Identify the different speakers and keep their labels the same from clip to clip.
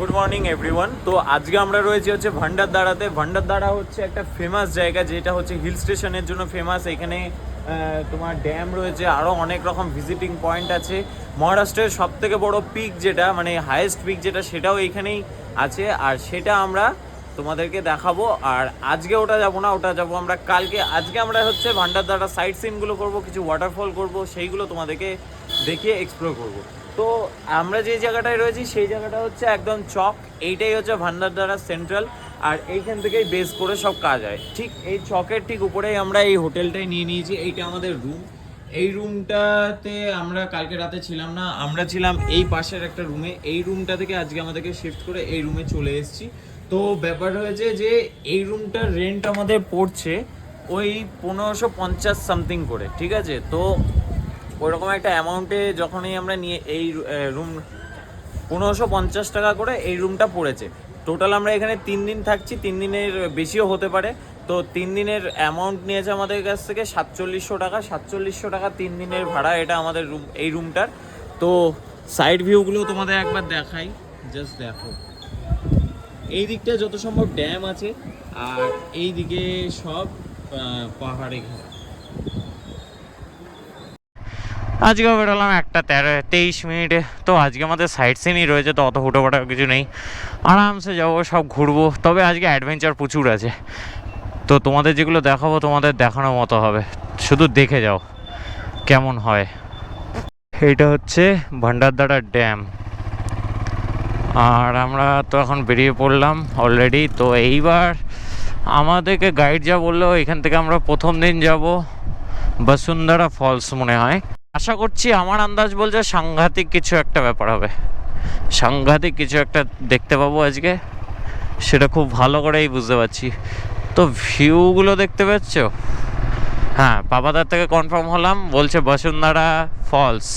Speaker 1: Good morning everyone. তো আজকে আমরা রয়েছি হচ্ছে ভান্ডারদারাতে। ভান্ডারদারা হচ্ছে একটা ফেমাস জায়গা, যেটা হচ্ছে হিল স্টেশনের জন্য ফেমাস। এখানে তোমার ড্যাম রয়েছে, আরও অনেক রকম ভিজিটিং পয়েন্ট আছে। মহারাষ্ট্রের সব থেকে বড় পিক যেটা, মানে হাইয়েস্ট পিক যেটা, সেটাও এইখানেই আছে। আর সেটা আমরা তোমাদেরকে দেখাবো। আর আজকে ওটা যাব না, ওটা যাব আমরা কালকে। আজকে আমরা হচ্ছে ভান্ডারদারা সাইট সিনগুলো করবো, কিছু ওয়াটারফল করব, সেইগুলো তোমাদেরকে দেখিয়ে এক্সপ্লোর করব। তো আমরা যে জায়গাটায় রয়েছি সেই জায়গাটা হচ্ছে একদম চক। এইটাই হচ্ছে ভান্ডারদারা সেন্ট্রাল, আর এইখান থেকেই বেস করে সব কাজ হয়। ঠিক এই চকের ঠিক উপরেই আমরা এই হোটেলটাই নিয়ে নিয়েছি। এইটা আমাদের রুম। এই রুমটাতে আমরা কালকে রাতে ছিলাম না, আমরা ছিলাম এই পাশের একটা রুমে। এই রুমটা থেকে আজকে আমাদেরকে শিফট করে এই রুমে চলে এসেছি। তো ব্যাপার হয়েছে যে এই রুমটার রেন্ট আমাদের পড়ছে ওই 1550 সামথিং করে, ঠিক আছে? তো ওইরকম একটা অ্যামাউন্টে যখনই আমরা নিয়ে এই রুম 1550 টাকা করে এই রুমটা পড়েছে। টোটাল আমরা এখানে 3 দিন থাকছি, 3 দিনের বেশিও হতে পারে। তো 3 দিনের অ্যামাউন্ট নিয়েছে আমাদের কাছ থেকে 4700 টাকা। 4700 টাকা 3 দিনের ভাড়া এটা আমাদের রুম, এই রুমটার। তো সাইড ভিউগুলো তোমাদের একবার দেখাই, জাস্ট দেখো। এই দিকটা যত সম্ভব ড্যাম আছে, আর এই দিকে সব পাহাড়ে ঘেরা। আজকে বেরোলাম 1:23 তো আজকে আমাদের সাইট সিনই রয়েছে, তো অত হুটোপাটার কিছু নেই, আরামসে যাবো, সব ঘুরবো। তবে আজকে অ্যাডভেঞ্চার প্রচুর আছে, তো তোমাদের যেগুলো দেখাবো তোমাদের দেখানোর মতো হবে, শুধু দেখে যাও কেমন হয়। এইটা হচ্ছে ভান্ডারদারা ড্যাম, আর আমরা তো এখন বেরিয়ে পড়লাম অলরেডি। তো এইবার আমাদেরকে গাইড যা বললো, এখান থেকে আমরা প্রথম দিন যাব বসুন্ধরা ফলস মনে হয়। আশা করছি, আমার আন্দাজ বলছে সাংঘাতিক কিছু একটা ব্যাপার হবে, সাংঘাতিক কিছু একটা দেখতে পাবো আজকে, সেটা খুব ভালো করেই বুঝতে পারছি। তো ভিউগুলো দেখতে পাচ্ছ? হ্যাঁ, বাবাদার থেকে কনফার্ম হলাম, বলছে বসুন্ধরা ফলস।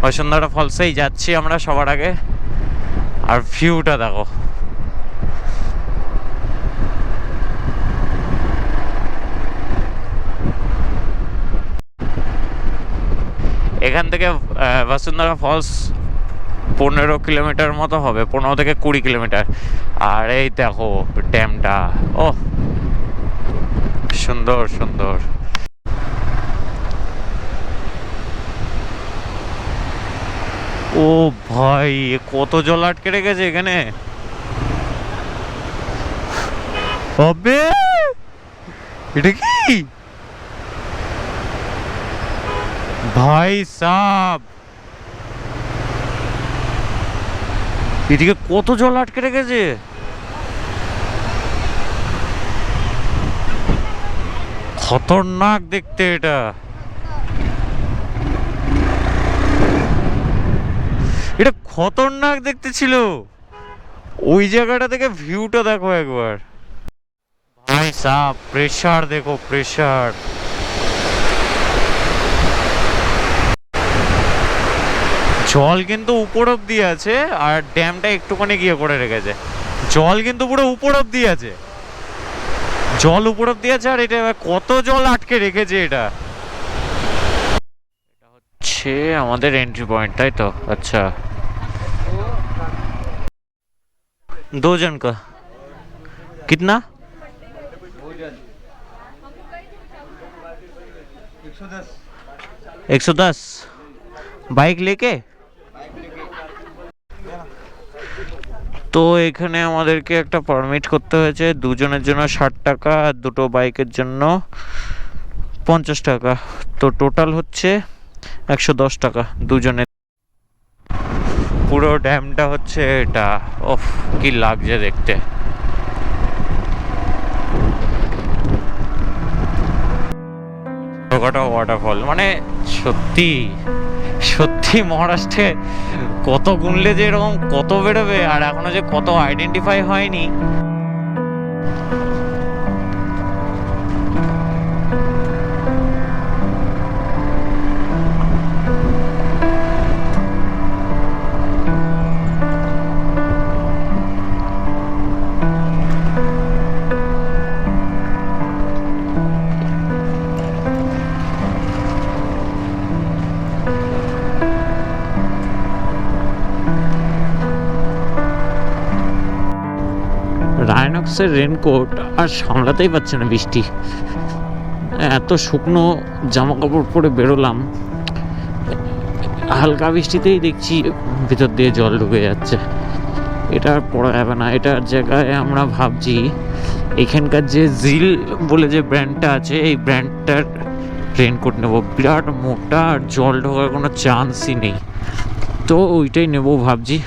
Speaker 1: বসুন্ধরা ফলসেই যাচ্ছি আমরা সবার আগে। আর ভিউটা দেখো, এখান থেকে বসুন্ধরা ফলস 15 কিলোমিটার মতো হবে, 15 থেকে 20 কিলোমিটার। আর এই দেখো ড্যামটা, ও সুন্দর সুন্দর। ও ভাই, কত জল আটকে রেখেছে এখানে, হবে এটা কি ভাই সাব, এদিকে কত জল আটকে রেখেছে, খতরনাক দেখতে এটা। এটা খতরনাক দেখতে ছিল। ওই জায়গাটা থেকে ভিউটা দেখো একবার, ভাই সাব, প্রেসার দেখো, প্রেসার। জল কিন্তু উপর অব্দি আছে, আর ড্যামটা একটুখানি গিয়ে করে রেখেছে। জল কিন্তু পুরো উপর অব্দি আছে, জল উপর অব্দি আছে। আর এটা কত জল আটকে রেখেছে এটা। এটা হচ্ছে আমাদের এন্ট্রি পয়েন্ট, তাই তো? আচ্ছা, 2 जन का कितना? 110 বাইক लेके। তো এখানে আমাদেরকে একটা পারমিট করতে হয়েছে, দুজনের জন্য 60 টাকা, আর দুটো বাইকের জন্য 50 টাকা। তো টোটাল হচ্ছে 110 টাকা দুজনের। পুরো ড্যামটা হচ্ছে এটা, ওফ কি লাগছে দেখতে। ছোটখাটো ওয়াটারফল, মানে সত্যি সত্যি মহারাষ্ট্রে কত গুনলে যে এরকম কত বেরোবে, আর এখনো যে কত আইডেন্টিফাই হয়নি।
Speaker 2: মার্কসের রেনকোট আর সামলাতেই পারছে না বৃষ্টি। এত শুকনো জামা কাপড় পরে বেরোলাম, হালকা বৃষ্টিতেই দেখছি ভিতর দিয়ে জল ঢুকে যাচ্ছে। এটা আর পরা যাবে না। এটার জায়গায় আমরা ভাবছি এখানকার যে জিল বলে যে ব্র্যান্ডটা আছে, এই ব্র্যান্ডটার রেনকোট নেবো। বিরাট মোটা আর জল ঢোকার কোনো চান্সই নেই, তো ওইটাই নেবো ভাবছি।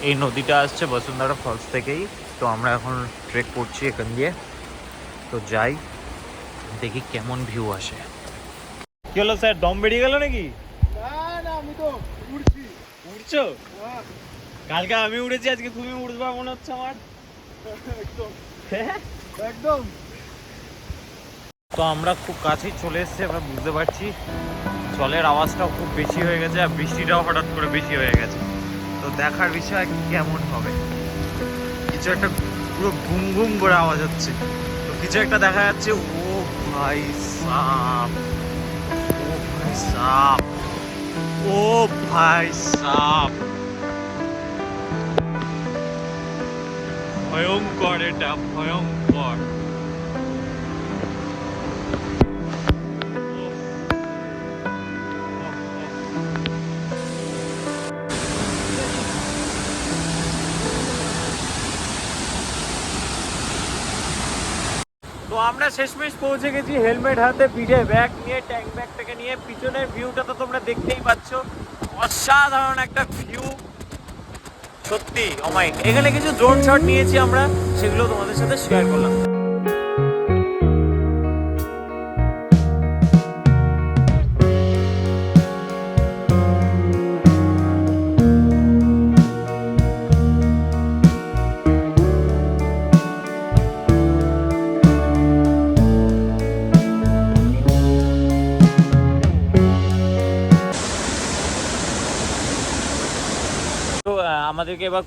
Speaker 2: এই নদীটা আসছে বসুন্ধরা ফলস থেকেই, তো আমরা এখন ট্রেক করছি এখান দিয়ে। তো যাই, দেখি কেমন ভিউ আসে। কি হলো স্যার, দম বেরিয়ে গেল নাকি?
Speaker 3: না আমি তো উড়ছি।
Speaker 2: উড়ছো? কালকে আমি উড়েছি, আজকে তুমি উড়বা মনে হচ্ছে আমার।
Speaker 3: একদম একদম।
Speaker 2: তো আমরা খুব কাছেই চলে এসেছি, আমরা বুঝতে পারছি জলের আওয়াজটাও খুব বেশি হয়ে গেছে আর বৃষ্টিটাও হঠাৎ করে বেশি হয়ে গেছে। তো দেখার বিষয় কেমন হবে, কিছু একটা পুরো ঘুম ঘুম করে আওয়াজ হচ্ছে, তো কিছু একটা দেখা যাচ্ছে। ও ভাই সাপ, ও ভাই সাপ, ও ভাই সাপ, ভয়ঙ্কর, এটা ভয়ঙ্কর। তো আমরা শেষমেশ পৌঁছে গেছি, হেলমেট হাতে, পিঠে ব্যাগ নিয়ে, ট্যাঙ্ক ব্যাগটাকে নিয়ে। পিছনের ভিউটা তো তোমরা দেখতেই পাচ্ছ, অসাধারণ একটা ভিউ সত্যি অমাইক। এখানে কিছু ড্রোন শট নিয়েছি আমরা, সেগুলো তোমাদের সাথে শেয়ার করলাম। তো আমাদেরকে এবার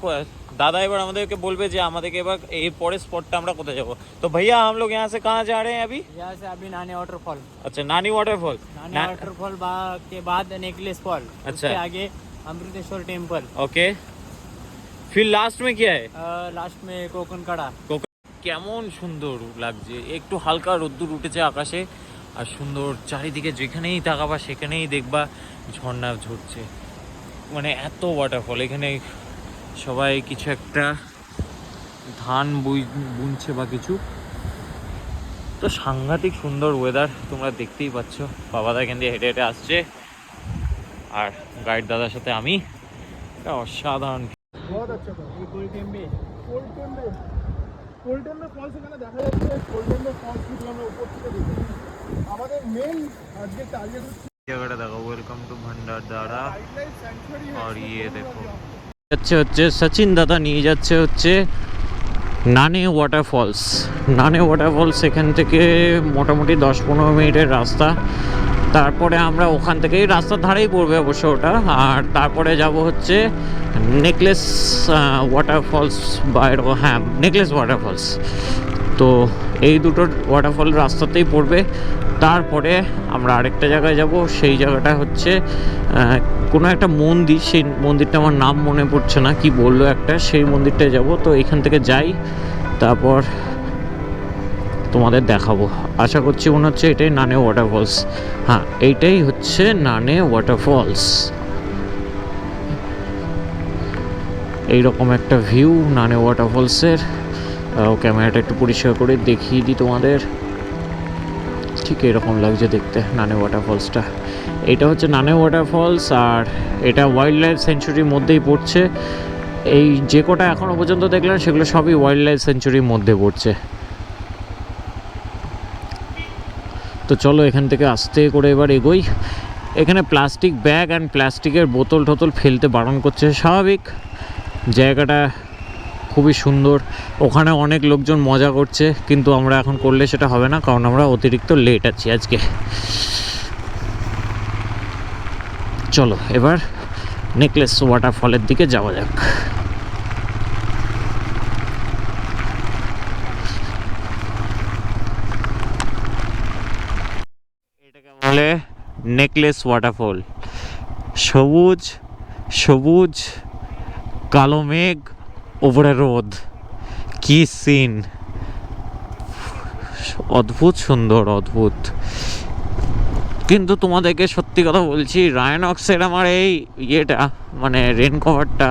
Speaker 2: दादा এবার আমাদেরকে বলবে যে আমাদেরকে এবার এই পরের স্পটটা আমরা কোথায় যাব। তো भैया हम लोग यहाँ से कहाँ जा रहे हैं अभी?
Speaker 3: यहाँ से अभी नानी वाटरफॉल।
Speaker 2: अच्छा, नानी वाटरफॉल।
Speaker 3: नानी वाटरफॉल के बाद नेकलेस फॉल,
Speaker 2: अच्छा,
Speaker 3: उसके आगे अमृतेश्वर टेम्पल।
Speaker 2: ओके, फिर लास्ट में क्या है?
Speaker 3: लास्ट में कोकन कड़ा।
Speaker 2: কেমন সুন্দর লাগছে, একটু হালকা রোদ্দুর উঠেছে আকাশে, আর সুন্দর চারিদিকে, যেখানেই তাকাবা সেখানেই দেখবা ঝর্ণা ঝরছে। মানে এত ওয়াটারফল, এখানে সবাই কিছু একটা ধান বুনছে বা কিছু। তো সাংঘাতিক সুন্দর ওয়েদার, তোমরা দেখতেই পাচ্ছ। বাবাদা এখান দিয়ে হেঁটে হেঁটে আসছে, আর গাইড দাদার সাথে আমি। এটা অসাধারণ।
Speaker 3: बहुत अच्छा था ये गोल्डेम्बे ফলস এখানে দেখা যাচ্ছে। গোল্ডেম্বে ফলস যদি আমরা উপর থেকে দেখি, আমাদের মেন আজকে টার্গেট
Speaker 2: জায়গাটা দেখো, ওয়েলকাম টু ভান্ডারদারা।
Speaker 3: वाइल्डलाइफ सेंचुरी
Speaker 2: আর ইয়ে দেখো, হচ্ছে সচিন দাদা নিয়ে যাচ্ছে হচ্ছে নানে ওয়াটারফলস। নানে ওয়াটারফলস এখান থেকে মোটামুটি 10-15 মিনিটের রাস্তা। তারপরে আমরা ওখান থেকেই, রাস্তার ধারেই পড়বে অবশ্য ওটা, আর তারপরে যাব হচ্ছে নেকলেস ওয়াটারফলস বা এরকম, হ্যাঁ নেকলেস ওয়াটারফলস। তো এই দুটো ওয়াটারফল রাস্তাতেই পড়বে। তারপরে আমরা আরেকটা জায়গায় যাব, সেই জায়গাটা হচ্ছে কোনো একটা মন্দির, সেই মন্দিরটা আমার নাম মনে পড়ছে না, কি বললো একটা, সেই মন্দিরটায় যাব। তো এখান থেকে যাই, তারপর তোমাদের দেখাবো। আশা করছি মনে হচ্ছে এটাই নানে ওয়াটারফলস। হ্যাঁ, এইটাই হচ্ছে নানে ওয়াটারফলস। এইরকম একটা ভিউ নানে ওয়াটারফলসের। ক্যামেরাটা একটু পরিষ্কার করে দেখিয়ে দিই তোমাদের। ঠিক এরকম লাগছে দেখতে নানে ওয়াটারফলসটা। এটা হচ্ছে নানে ওয়াটারফলস, আর এটা ওয়াইল্ড লাইফ সেঞ্চুরির মধ্যেই পড়ছে। এই যে কটা এখনও পর্যন্ত দেখলাম সেগুলো সবই ওয়াইল্ড লাইফ সেঞ্চুরির মধ্যে পড়ছে। তো চলো এখান থেকে আস্তে করে এবার এগোই। এখানে প্লাস্টিক ব্যাগ অ্যান্ড প্লাস্টিকের বোতল টোতল ফেলতে বারণ করছে, স্বাভাবিক। জায়গাটা খুবই সুন্দর, ওখানে অনেক লোকজন মজা করছে, কিন্তু আমরা এখন করলে সেটা হবে না, কারণ আমরা অতিরিক্ত লেট আছি আজকে। চলো এবার নেকলেস ওয়াটারফলের দিকে যাওয়া যাক। এটাকে বলে নেকলেস ওয়াটারফল। সবুজ সবুজ, কালো মেঘ, ওপরে রোদ, কি সিন, অদ্ভুত সুন্দর, অদ্ভুত। কিন্তু তোমাদেরকে সত্যি কথা বলছি, রায়নক্সের আমার এই ইয়েটা মানে রেন কভারটা,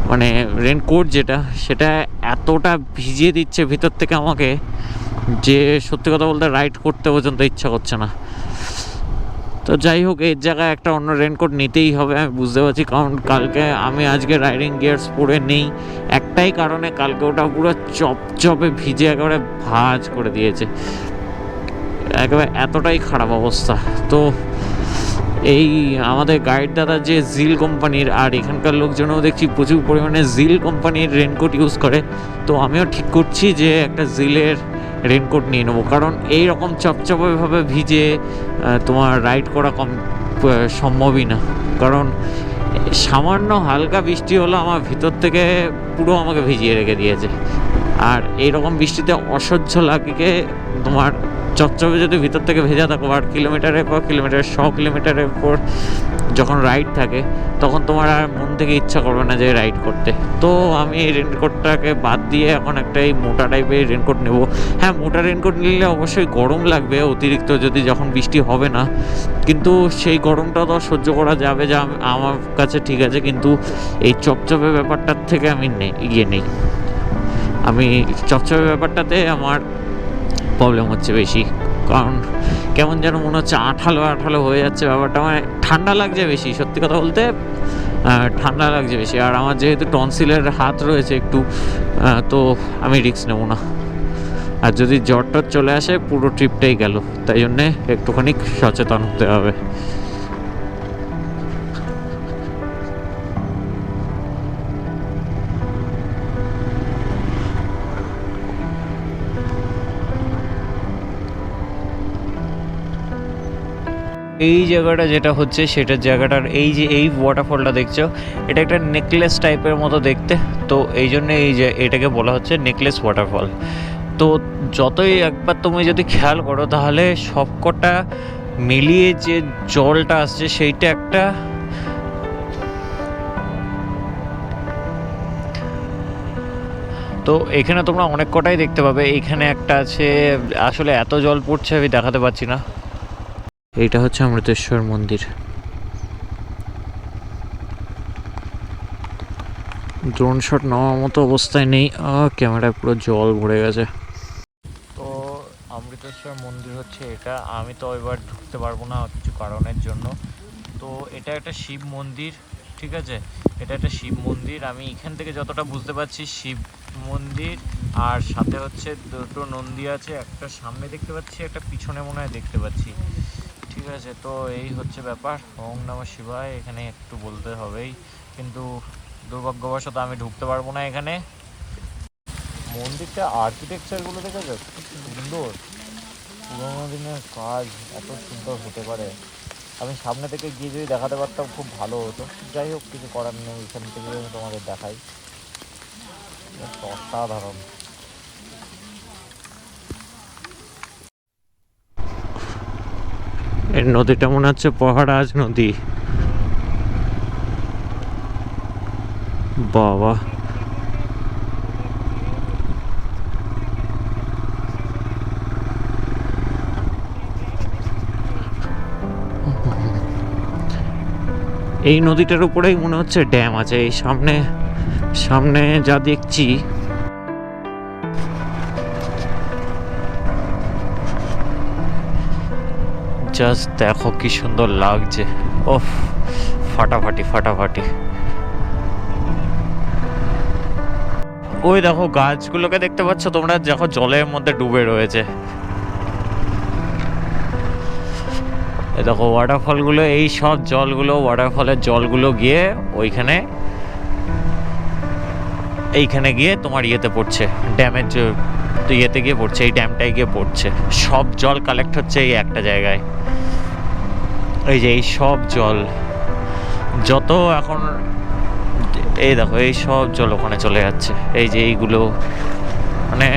Speaker 2: মানে রেনকোট যেটা, সেটা এতটা ভিজিয়ে দিচ্ছে ভিতর থেকে আমাকে যে সত্যি কথা বলতে রাইড করতে পর্যন্ত ইচ্ছা করছে না। তো যাই হোক, এর জায়গায় একটা অন্য রেনকোট নিতেই হবে, আমি বুঝতে পারছি। কারণ কালকে আমি আজকে রাইডিং গিয়ার্স পরে নেই একটাই কারণে, কালকে ওটা পুরো চপচপে ভিজে একেবারে ভাঁজ করে দিয়েছে, একেবারে এতটাই খারাপ অবস্থা। তো এই আমাদের গাইড দাদা যে জিল কোম্পানির, আর এখানকার লোকজনও দেখছি প্রচুর পরিমাণে জিল কোম্পানির রেনকোট ইউজ করে, তো আমিও ঠিক করছি যে একটা জিলের রেনকোট নিয়ে নেবো। কারণ এই রকম চপচপেভাবে ভিজে তোমার রাইড করা সম্ভবই না। কারণ সামান্য হালকা বৃষ্টি হলো আমার ভিতর থেকে পুরো আমাকে ভিজিয়ে রেখে দিয়েছে। আর এইরকম বৃষ্টিতে অসহ্য লাগে তোমার চপচপে যদি ভিতর থেকে ভেজা থাকো, আর কিলোমিটারের পর কিলোমিটার, 100 কিলোমিটারের পর যখন রাইড থাকে তখন তোমার আর মন থেকে ইচ্ছা করবে না যে রাইড করতে। তো আমি এই রেনকোটটাকে বাদ দিয়ে এখন একটা এই মোটা টাইপের রেনকোট নেব। হ্যাঁ, মোটা রেনকোট নিলে অবশ্যই গরম লাগবে অতিরিক্ত, যদি যখন বৃষ্টি হবে না, কিন্তু সেই গরমটা তো সহ্য করা যাবে, যা আমার কাছে ঠিক আছে। কিন্তু এই চপচপে ব্যাপারটার থেকে আমি নেই, আমি চপচপে ব্যাপারটাতে আমার প্রবলেম হচ্ছে বেশি। কারণ কেমন যেন মনে হচ্ছে আঠালো আঠালো হয়ে যাচ্ছে ব্যাপারটা, মানে ঠান্ডা লাগছে বেশি, সত্যি কথা বলতে ঠান্ডা লাগছে বেশি। আর আমার যেহেতু টনসিলের হাত রয়েছে একটু, তো আমি রিস্ক নেব না। আর যদি জ্বর টর চলে আসে পুরো ট্রিপটাই গেল, তাই জন্যে একটুখানি সচেতন হতে হবে। এই জায়গাটা যেটা হচ্ছে, সেটার জায়গাটার এই যে এই ওয়াটারফলটা দেখছো, এটা একটা নেকলেস টাইপের মতো দেখতে, তো এই জন্য এই যে এটাকে বলা হচ্ছে নেকলেস ওয়াটারফল। তো যতই একবার তুমি যদি খেয়াল করো তাহলে সবকটা মিলিয়ে যে জলটা আসছে সেইটা একটা তো এখানে তোমরা অনেক কটাই দেখতে পাবে। এইখানে একটা আছে, আসলে এত জল পড়ছে আমি দেখাতে পারছি না। এইটা হচ্ছে অমৃতেশ্বর মন্দির। ড্রোন শট নেওয়ার মতো অবস্থায় নেই, ক্যামেরায় পুরো জল ভরে গেছে। তো অমৃতেশ্বর মন্দির হচ্ছে এটা। আমি তো এবার ঢুকতে পারবো না কিছু কারণের জন্য। তো এটা একটা শিব মন্দির, ঠিক আছে, এটা একটা শিব মন্দির। আমি এখান থেকে যতটা বুঝতে পারছি শিব মন্দির, আর সাথে হচ্ছে দুটো নন্দী আছে, একটা সামনে দেখতে পাচ্ছি, একটা পিছনে মনে হয় দেখতে পাচ্ছি, ঠিক আছে। তো এই হচ্ছে ব্যাপার। ওম নমঃ শিবায় এখানে একটু বলতে হবেই, কিন্তু দুর্ভাগ্যবশত আমি ঢুকতে পারবো না এখানে। মন্দিরটা আর্কিটেকচারগুলো দেখেছো, খুব সুন্দর, পুরোনো দিনের কাজ এত সুন্দর হতে পারে। আমি সামনে থেকে গিয়ে যদি দেখাতে পারতাম খুব ভালো হতো। যাই হোক, কিছু করার নেই, এখান থেকে আমি তোমাদের দেখাই। অসাধারণ। এই নদীটা মনে হচ্ছে পহাড়াজ নদী। বাবা, এই নদীটার উপরেই মনে হচ্ছে ড্যাম আছে। এই সামনে সামনে যা দেখছি, জাস্ট দেখো কি সুন্দর লাগছে। ওফ, ফাটাফাটি ফাটাফাটি। ওই দেখো গাছগুলোকে দেখতে পাচ্ছ তোমরা, দেখো জলের মধ্যে ডুবে রয়েছে। এই দেখো ওয়াটারফলগুলো, এই সব জলগুলো, ওয়াটারফলের জলগুলো গিয়ে এইখানে গিয়ে তোমার ইয়েতে পড়ছে, ড্যামের যে ইয়েতে গিয়ে পড়ছে, এই ড্যামটায় গিয়ে পড়ছে। সব জল কালেক্ট হচ্ছে এই একটা জায়গায়। এই যে এই সব জল যত এখন, এই দেখো এই সব জল ওখানে চলে যাচ্ছে। এই যে এইগুলো, মানে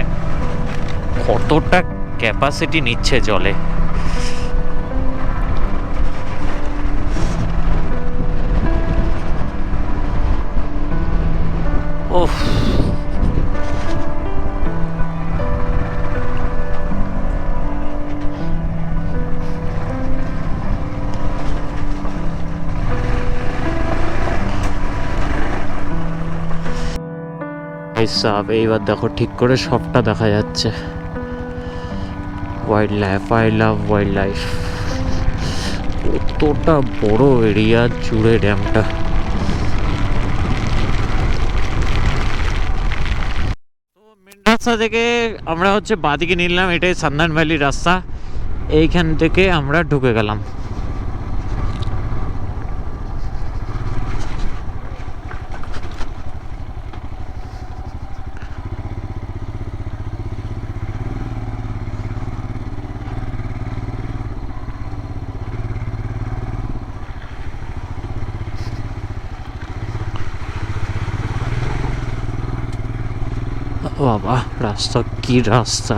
Speaker 2: কতটা ক্যাপাসিটি নিচ্ছে জলে। ওফ, এই সাব এইবার দেখো ঠিক করে সবটা দেখা যাচ্ছে। Wild life, I love wild life. কতটা বড় এরিয়া জুড়ে ড্যামটা। তো মেন রাস্তা থেকে আমরা হচ্ছে বাঁদিকে নিলাম, এটাই সান্দান ভ্যালির রাস্তা। এইখান থেকে আমরা ঢুকে গেলাম। বাবা রাস্তা কি রাস্তা!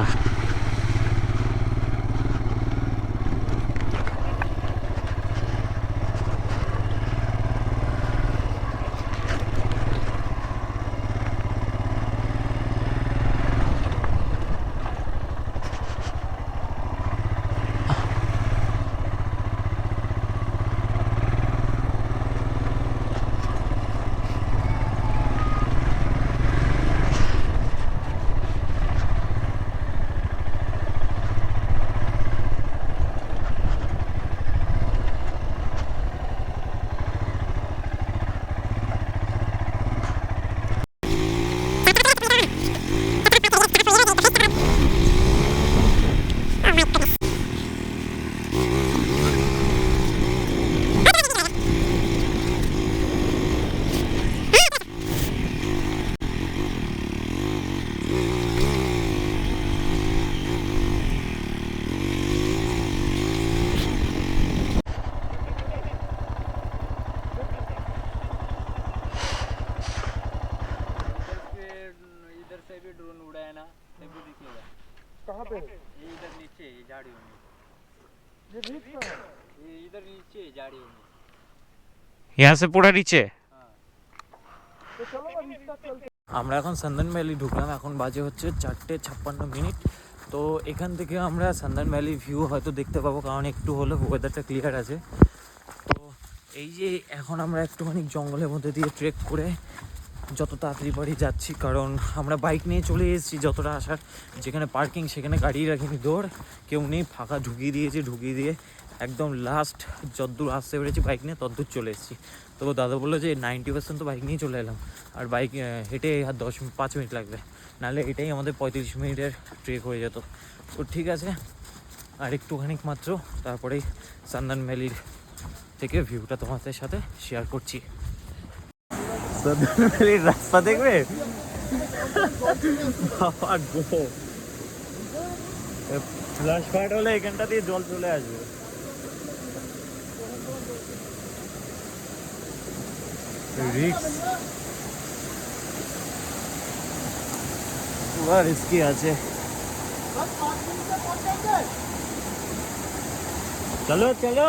Speaker 4: इधर से भी ड्रोन उड़ाया ना तभी दिखेगा।
Speaker 3: कहाँ पे?
Speaker 4: ये इधर नीचे ये झाड़ियों में,
Speaker 3: ये बीच में है।
Speaker 4: ये इधर नीचे झाड़ियों में।
Speaker 2: यहाँ से पूरा नीचे।
Speaker 4: हाँ
Speaker 3: तो चलो ना बीच तक चलते।
Speaker 1: আমরা এখন সান্দান ভ্যালি ঢুকলাম, এখন বাজে হচ্ছে 4:56। তো এখান থেকে আমরা সান্দান ভ্যালি ভিউ হয়তো দেখতে পাবো, কারণ একটু হলে ওয়েদারটা ক্লিয়ার আছে। তো এই যে এখন আমরা একটুখানি জঙ্গলের মধ্যে দিয়ে ট্রেক করে যত তাড়াতাড়ি পারি যাচ্ছি, কারণ আমরা বাইক নিয়ে চলে এসেছি যতটা আসার। যেখানে পার্কিং সেখানে গাড়ি রাখিনি, দৌড় কেউ নেই, ফাঁকা ঢুকিয়ে দিয়ে একদম লাস্ট যতদূর আসতে পেরেছি বাইক নিয়ে ততদূর চলে এসেছি। তো দাদা বললো যে 90% তো বাইক নিয়ে চলে এলাম, আর বাইক হেঁটে আর 5 মিনিট লাগবে, নাহলে এটাই আমাদের 35 মিনিটের ট্রেক হয়ে যেত। তো ঠিক আছে, আর একটুখানি মাত্র, তারপরেই সান্দান ভ্যালির থেকে ভিউটা তোমাদের সাথে শেয়ার করছি। সান্দান ভ্যালির রাস্তা দেখবে বাবা গো, ফ্ল্যাশ ফায়ার হলে এখানটা দিয়ে জল চলে আসবে। রিস্ক পুরো রিস্কি আছে। চলো চলো,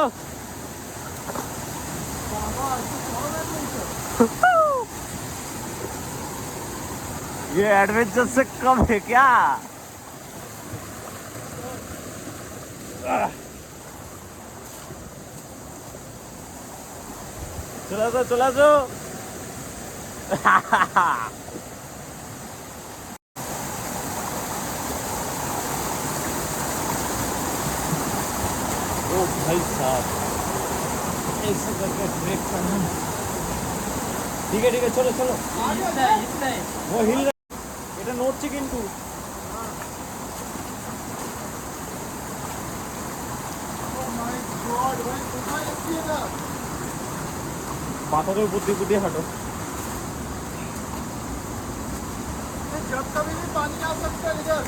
Speaker 1: ये एडवेंचर से कम है क्या? चला दो ओ भाई साहब, ऐसे करके ब्रेक करना। ठीक है चलो चलो, वो हिल এটা নড়ছে কিন্তু। পাথরের উপর দিয়ে হাঁটো।
Speaker 3: जब कभी भी पानी आ सकता है इधर,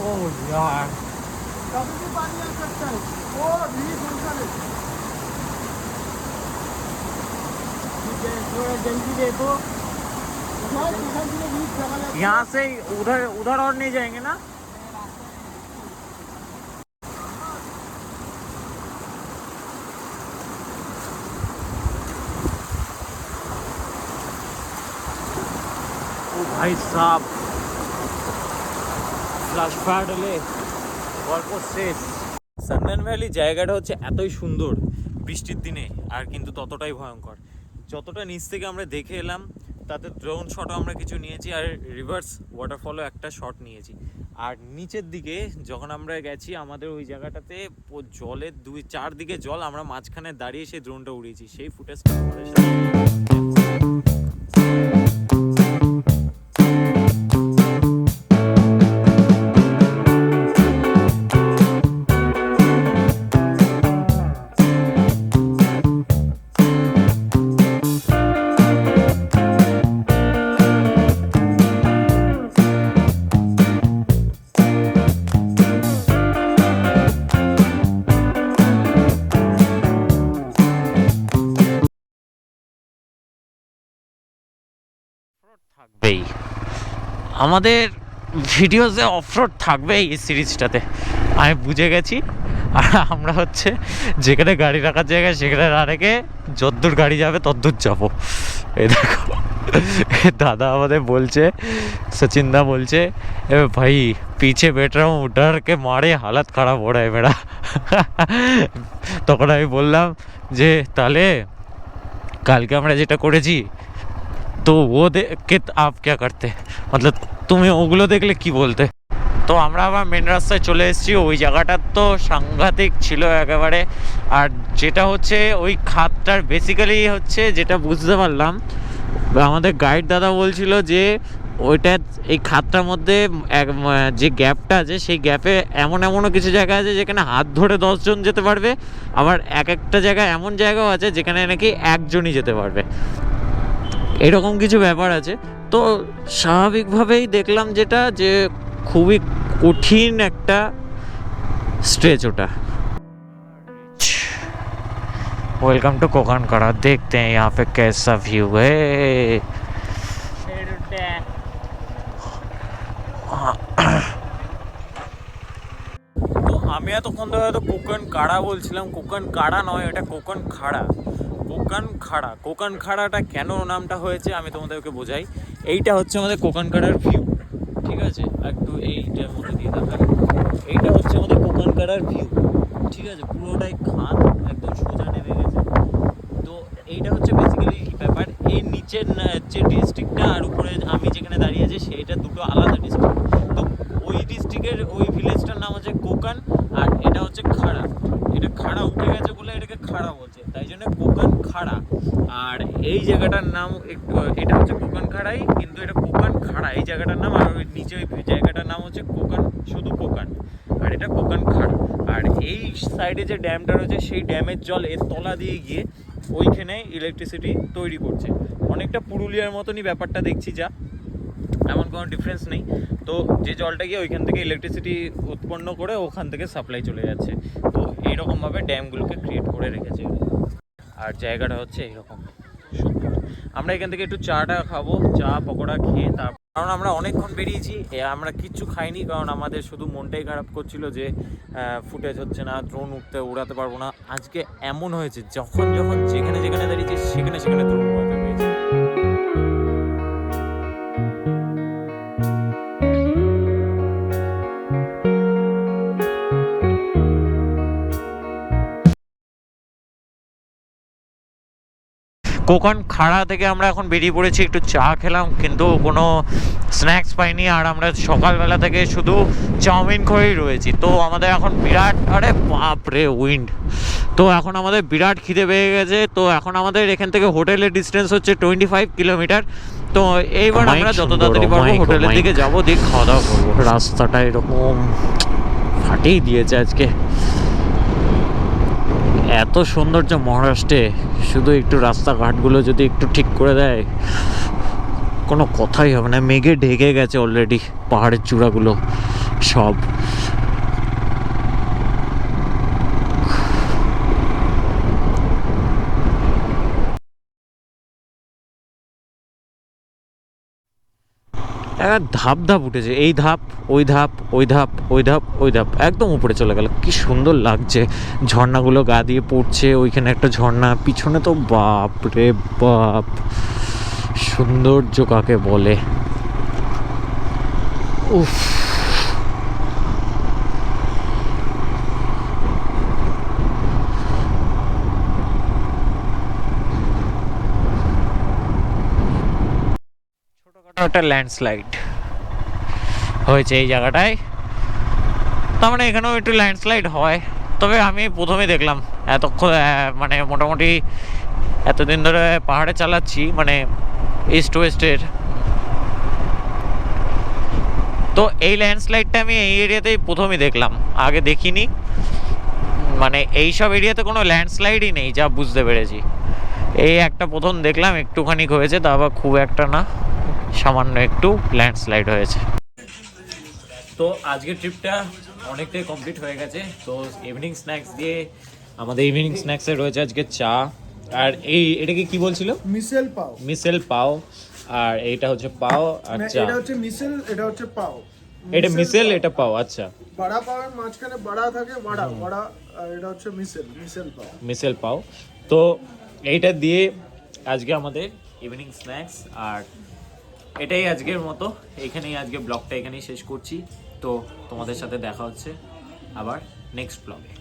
Speaker 1: ओ यार,
Speaker 3: कभी भी पानी आ सकता है। वो भी सुनता है। ठीक है, थोड़ा जल्दी देखो।
Speaker 1: यहाँ से उधर और नहीं जाएंगे ना? ओ भाई साहब, ফ্ল্যাশ ফায়ার হলে গল্প শেষ। সান্দান ভ্যালি জায়গাটা হচ্ছে এতই সুন্দর বৃষ্টির দিনে, আর কিন্তু ততটাই ভয়ঙ্কর। যতটা নিচ থেকে আমরা দেখে এলাম তাতে ড্রোন শটও আমরা কিছু নিয়েছি, আর রিভার্স ওয়াটারফলও একটা শট নিয়েছি। আর নিচের দিকে যখন আমরা গেছি আমাদের ওই জায়গাটাতে জলের চারদিকে জল, আমরা মাঝখানে দাঁড়িয়ে সেই ড্রোনটা উড়িয়েছি, সেই ফুটেজটা আমাদের সাথে।
Speaker 2: থাকবেই আমাদের ভিডিওতে, অফরোড থাকবেই এই সিরিজটাতে, আমি বুঝে গেছি। আর আমরা হচ্ছে যেখানে গাড়ি রাখার জায়গায় সেখানে না রেখে যদ্দূর গাড়ি যাবে তদ্দূর যাবো। এই দেখো দাদা আমাদের বলছে, सचिन दा বলছে এ ভাই পিছে बैठ रहा हूँ, डर के मारे हालत খারাপ हो रहा है मेरा। তখন আমি বললাম যে তাহলে কালকে আমরা যেটা করেছি তো ও দেখে আপ क्या करते, मतलब তুমি ওগুলো দেখলে কি বলতে। তো আমরা আবার মেন রাস্তায় চলে এসেছি। ওই জায়গাটা তো সাংঘাতিক ছিল একেবারে। আর যেটা হচ্ছে ওই খাতটার বেসিক্যালি হচ্ছে যেটা বুঝতে পারলাম, আমাদের গাইড দাদা বলছিল যে ওইটা এই খাতটার মধ্যে যে গ্যাপটা আছে সেই গ্যাপে এমনও কিছু জায়গা আছে যেখানে হাত ধরে 10 জন যেতে পারবে, আবার একটা জায়গায় এমন জায়গাও আছে যেখানে নাকি একজনই যেতে পারবে, এরকম কিছু ব্যাপার আছে। তো স্বাভাবিকভাবেই দেখলাম যেটা যে খুবই কঠিন একটা স্ট্রেচ ওটা। वेलकम टू कोकनकाड़ा, देखते हैं यहाँ पे कैसा व्यू है।
Speaker 1: তো আমি এতক্ষণ ধরে হয়তো কোকন কাড়া বলছিলাম, কোকন কাড়া নয়, এটা কোকন খাড়া। কোকন খাড়াটা কেন নামটা হয়েছে আমি তোমাদেরকে বোঝাই। এইটা হচ্ছে আমাদের কোকন কাড়ার ভিউ, ঠিক আছে? একটু এইটার মধ্যে দিয়ে দেখাই, এইটা হচ্ছে আমাদের কোকন কাড়ার ভিউ, ঠিক আছে? পুরোটাই খাদ, একদম সোজা নেমে গেছে। তো এইটা হচ্ছে বেসিক্যালি ব্যাপার। এই নিচের যে ডিস্ট্রিক্টটা আর উপরে আমি যেখানে দাঁড়িয়ে আছি সেইটা দুটো আলাদা ডিস্ট্রিক্ট। তো ওই ডিস্ট্রিক্টের ওই ভিলেজটার নাম হচ্ছে কোকন, আর এটা হচ্ছে খাড়া। এটা খাড়া উঠে গেছে বলে এটাকে খাড়া বলছে, তাই জন্য কোকন খাড়া। আর এই জায়গাটার নাম এটা হচ্ছে কোকন খাড়াই, কিন্তু এটা কোকন খাড়া এই জায়গাটার নাম। আর ওই নিচে ওই জায়গাটার নাম হচ্ছে কোকন, শুধু কোকন, আর এটা কোকন খাড়া। আর এই সাইডে যে ড্যামটা রয়েছে সেই ড্যামের জল এর তলা দিয়ে গিয়ে ওইখানে ইলেকট্রিসিটি তৈরি করছে। অনেকটা পুরুলিয়ার মতনই ব্যাপারটা দেখছি, যা এমন কোনো ডিফারেন্স নেই। তো যে জলটা গিয়ে ওইখান থেকে ইলেকট্রিসিটি উৎপন্ন করে ওখান থেকে সাপ্লাই চলে যাচ্ছে। তো এইরকমভাবে ড্যামগুলোকে ক্রিয়েট করে রেখেছে। আর জায়গাটা হচ্ছে এইরকম সুন্দর। আমরা এখান থেকে একটু চাটা খাবো, চা পকোড়া খেয়ে কারণ আমরা অনেকক্ষণ বেরিয়েছি, আমরা কিচ্ছু খাইনি, কারণ আমাদের শুধু মনটাই খারাপ করছিল যে ফুটেজ হচ্ছে না, ড্রোন উড়াতে পারবো না। আজকে এমন হয়েছে যখন যেখানে দাঁড়িয়েছি সেখানে ড্রোন উড়াতে হয়েছে।
Speaker 2: কোকন খাড়া থেকে আমরা এখন বেরিয়ে পড়েছি, একটু চা খেলাম কিন্তু কোনো স্ন্যাক্স পাইনি। আর আমরা সকালবেলা থেকে শুধু চাউমিন খেয়েই রয়েছি। তো আমাদের এখন বিরাট, আরে বাপরে উইন্ড, তো এখন আমাদের বিরাট খিদে পেয়ে গেছে। তো এখন আমাদের এখান থেকে হোটেলের ডিস্টেন্স হচ্ছে 25 কিলোমিটার। তো এইবার আমরা যত তাড়াতাড়ি পারবো হোটেলের দিকে যাবো, দিয়ে খাওয়া দাওয়া করবো। রাস্তাটা এরকম ফাটিয়ে দিয়েছে আজকে, এত সৌন্দর্য মহারাষ্ট্রে, শুধু একটু রাস্তাঘাটগুলো যদি একটু ঠিক করে দেয় কোনো কথাই হবে না। মেঘে ঢেকে গেছে অলরেডি পাহাড়ের চূড়াগুলো সব। ধাপ উঠেছে, এই ধাপ ওই ধাপ ওই ধাপ ওই ধাপ ওই ধাপ, একদম উপরে চলে গেল। কি সুন্দর লাগছে, ঝর্ণাগুলো গা দিয়ে পড়ছে। ওইখানে একটা ঝর্ণা, পিছনে তো বাপ রে বাপ, সৌন্দর্য কাকে বলে, উফ। একটা ল্যান্ডস্লাইড হয়েছে এই জায়গাটায়, তার মানে এখানেও একটু ল্যান্ডস্লাইড হয়। তবে আমি প্রথমে দেখলাম এতক্ষণ, মানে মোটামুটি এতদিন ধরে পাহাড়ে চালাচ্ছি, মানে ইস্ট ওয়েস্টের, তো এই ল্যান্ডস্লাইডটা আমি এই এরিয়াতেই প্রথমে দেখলাম, আগে দেখিনি। মানে এই সব এরিয়াতে কোনো ল্যান্ডস্লাইডই নেই যা বুঝতে পেরেছি, এই একটা প্রথম দেখলাম একটুখানি হয়েছে, তা আবার খুব একটা না, সামান্য একটু ল্যান্ডস্লাইড হয়েছে। তো আজকের ট্রিপটা অনেকটাই কমপ্লিট হয়ে গেছে। তো ইভিনিং স্ন্যাক্স দিয়ে আমাদের ইভিনিং স্ন্যাক্সে রয়েছে আজকে চা, আর এটাকে কি বলছিল?
Speaker 3: মিসেল পাও।
Speaker 2: মিসেল পাও, আর এইটা হচ্ছে পাও আর চা।
Speaker 3: এটা হচ্ছে মিসেল, এটা হচ্ছে পাও।
Speaker 2: এটা মিসেল, এটা পাও। আচ্ছা,
Speaker 3: বড়া পাওয়ের মাঝখানে বড়া থাকে, বড়া বড়া, আর এটা হচ্ছে মিসেল পাও।
Speaker 2: মিসেল পাও। তো এইটা দিয়ে আজকে আমাদের ইভিনিং স্ন্যাক্স, আর এটাই আজকের মতো। এখানেই আজকে ব্লগটা এখানেই শেষ করছি। তো তোমাদের সাথে দেখা হচ্ছে আবার নেক্সট ব্লগে।